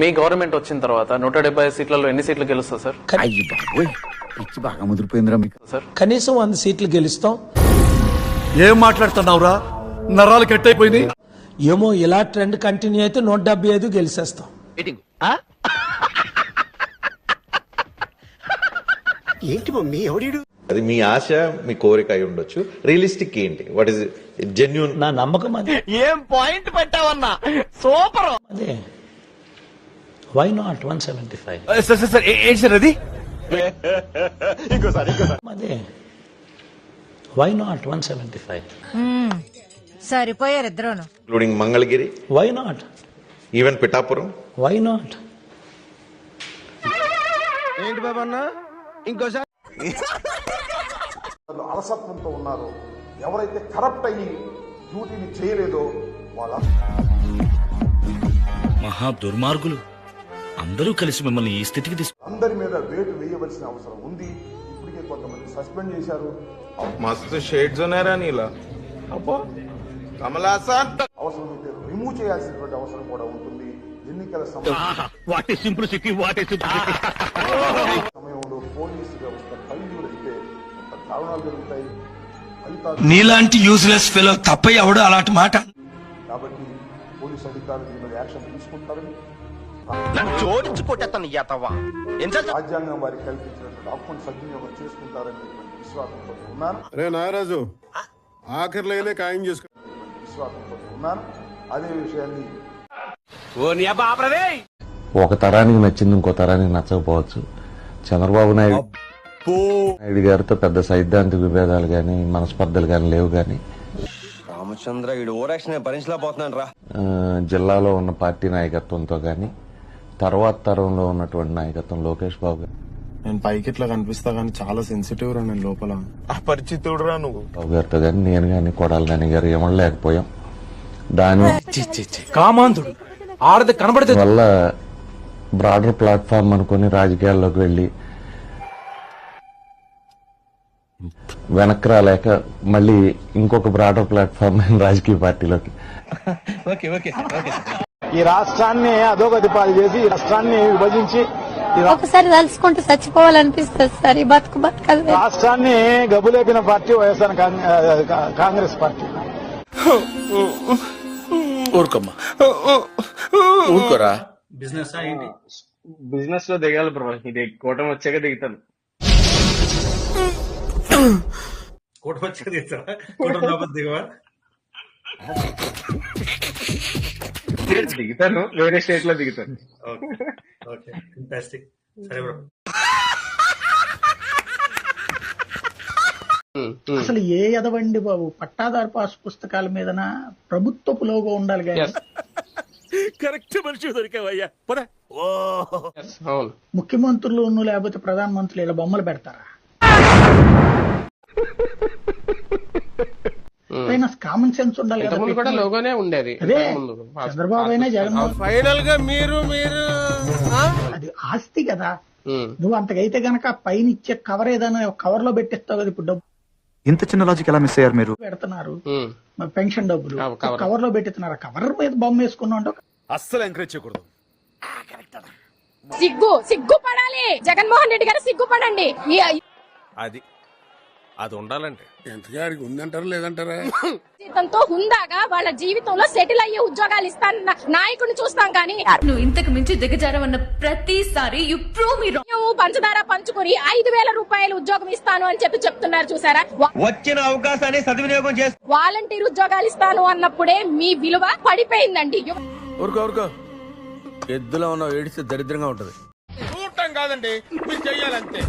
మీ government వచ్చిన తర్వాత 170 సీట్లలో ఎన్ని సీట్లు గెలుస్తారు సార్? పిచ్చి బాగా ముదిరిపోయిందిరా మీకు సార్ కనీసం 100 సీట్లు గెలుస్తాం. ఏం మాట్లాడుతున్నావురా? నరాలు కట్ అయిపోయింది. ఏమో ఇలా ట్రెండ్ కంటిన్యూ అయితే 175 గెలిచేస్తాం. ఏంటి మమ్మీ ఎవడు? అది మీ ఆశ, మీ కోరిక అయి ఉండొచ్చు. రియలిస్టిక్ ఏంటి? What is genuine? నా నమ్మకం అది. ఏం పాయింట్ పెట్టావన్నా, సూపర్. అదే వై నాట్ 175? ఏంటి సార్ అది? అదే వై నాట్ 175? సరిపోయారు ఇద్దరును. Including Mangalagiri, why not? Even Pithapuram. Why not? ఏంటి బాబా అన్న ఇంకోసారి అలసత్వంతో ఉన్నారు. ఎవరైతే కరప్ట్ అయ్యి డ్యూటీని చేయలేదో వాళ్ళ మహా దుర్మార్గులు అందరూ కలిసి మిమ్మల్ని ఈ స్థితికి అందరి మీద వేటు వేయవలసిన అవసరం ఉంది. ఇప్పటికే కొంతమంది సస్పెండ్ చేశారు. మస్తు షేడ్స్ ఉన్నారా నీలా? అబ్బో కమలాసన్ అవసరమైతే రిమూవ్ చేయాల్సినటువంటి అవసరం కూడా ఉంటుంది. ఎన్నికల సమయంలో పోలీసు వ్యవస్థ ఫెయిల్యూర్ అయితే ఎంత దారుణాలు జరుగుతాయి. ఫలితాలు నీలాంటి యూజ్లెస్ ఫెలో తప్ప ఎవడు అలాంటి మాట. కాబట్టి పోలీసు అధికారులు దీని మీద యాక్షన్ తీసుకుంటారని, జోడించి కొట్టేస్తాను యాతవ్వా. రాజ్యాంగం వారికి కల్పించినటువంటి హక్కును సద్వినియోగం చేసుకుంటారనేటువంటి విశ్వాసంతో ఉన్నాను. రే నాగరాజు ఆఖరిలో ఖాయం చేసుకో. విశ్వాసంతో ఉన్నాను. అదే విషయాన్ని ఒక తరానికి నచ్చింది ఇంకో తరానికి నచ్చకపోవచ్చు. చంద్రబాబు నాయుడు గారితో పెద్ద సైద్ధాంతిక విభేదాలు గాని మనస్పర్ధలు గాని లేవు గాని రామచంద్ర ఈడు ఓరాక్షన్ భరించలేకపోతున్నాను రా. జిల్లాలో ఉన్న పార్టీ నాయకత్వంతో గాని తర్వాత తరంలో ఉన్నటువంటి నాయకత్వం లోకేష్ బాబు గారు, నేను పైకి ఇట్లా కనిపిస్తా గానీ చాలా సెన్సిటివ్ రా. నేను లోపల అపరిచితుడు రా నువ్వు. బాబు గారితో గాని నేను గాని కొడాలి నాని గారు ఏమనలేకపోయాం. దాని కామాంధుడు ఆడది కనబడితే వల్ల బ్రాడర్ ప్లాట్ఫామ్ అనుకుని రాజకీయాల్లోకి వెళ్లి వెనక్కి రాలేక మళ్ళీ ఇంకొక బ్రాడర్ ప్లాట్ఫామ్ రాజకీయ పార్టీలోకి. ఈ రాష్ట్రాన్ని అధోగతి పాలు చేసి ఈ రాష్ట్రాన్ని విభజించి ఒకసారి తలుచుకుంటూ చచ్చిపోవాలనిపిస్తుంది సార్. ఈ బతకదు. రాష్ట్రాన్ని గబులేపిన పార్టీ వైఎస్ఆర్ కాంగ్రెస్ పార్టీ. ఊరుకోమ్మా, ఊరుకోరా. బిజినెస్ లో దిగాలి బ్రో. ఇది కూటమి వచ్చాక దిగుతాను. దిగుతాను, వేరే స్టేట్ లో దిగుతాను. అసలు ఏ ఎదవండి బాబు, పట్టాదారు పాస్ పుస్తకాల మీదన ప్రభుత్వపు లోగో ఉండాలి కానీ కరెక్ట్ మనిషి దొరికావయ్యా. ముఖ్యమంత్రులు లేకపోతే ప్రధానమంత్రులు ఇలా బొమ్మలు పెడతారా? కామన్ సెన్స్ ఉండాలి కదా. లోగోనే ఉండేది. అదే చంద్రబాబు అయినా జగన్మోహన్. ఫైనల్ గా మీరు అది ఆస్తి కదా. నువ్వు అంతకైతే గనక పైన ఇచ్చే కవర్ ఏదైనా కవర్ లో పెట్టిస్తావు కదా. ఇప్పుడు డబ్బు ఇంత చిన్న లాజిక్ ఎలా మిస్ అయ్యారు మీరు? పెడుతున్నారు పెన్షన్ డబ్బులు కవర్ లో పెట్టిస్తున్నారు. కవర్ మీద బొమ్మ వేసుకున్నా అస్సలు ఎంకరేజ్ చేయకూడదు. సిగ్గు పడాలి. జగన్మోహన్ రెడ్డి గారు సిగ్గుపడండి. అది ఉండాలంటే ఎంతగాడికి ఉందంటారా లేదంటారా? జీతంతో హుందాగా వాళ్ళ జీవితంలో సెటిల్ అయ్యే ఉద్యోగాలు ఇస్తాను నాయకుడిని చూస్తాం కానీ నువ్వు ఇంతకు మించి దిగజారవన్న ప్రతిసారి యు ప్రూవ్ మీ రాంగ్. నువ్వు పంచదార పంచుకుని 5,000 రూపాయలు ఉద్యోగం ఇస్తాను అని చెప్తున్నారు చూసారా. వచ్చిన అవకాశాన్ని సద్వినియోగం చేసి వాలంటీర్ ఉద్యోగాలు ఇస్తాను అన్నప్పుడే మీ విలువ పడిపోయిందండి. ఊరుకో ఎద్దులో ఉన్న ఏడిస్తే దరిద్రంగా ఉంటది. చూడటం కాదండి, మీరు చెయ్యాలంతే.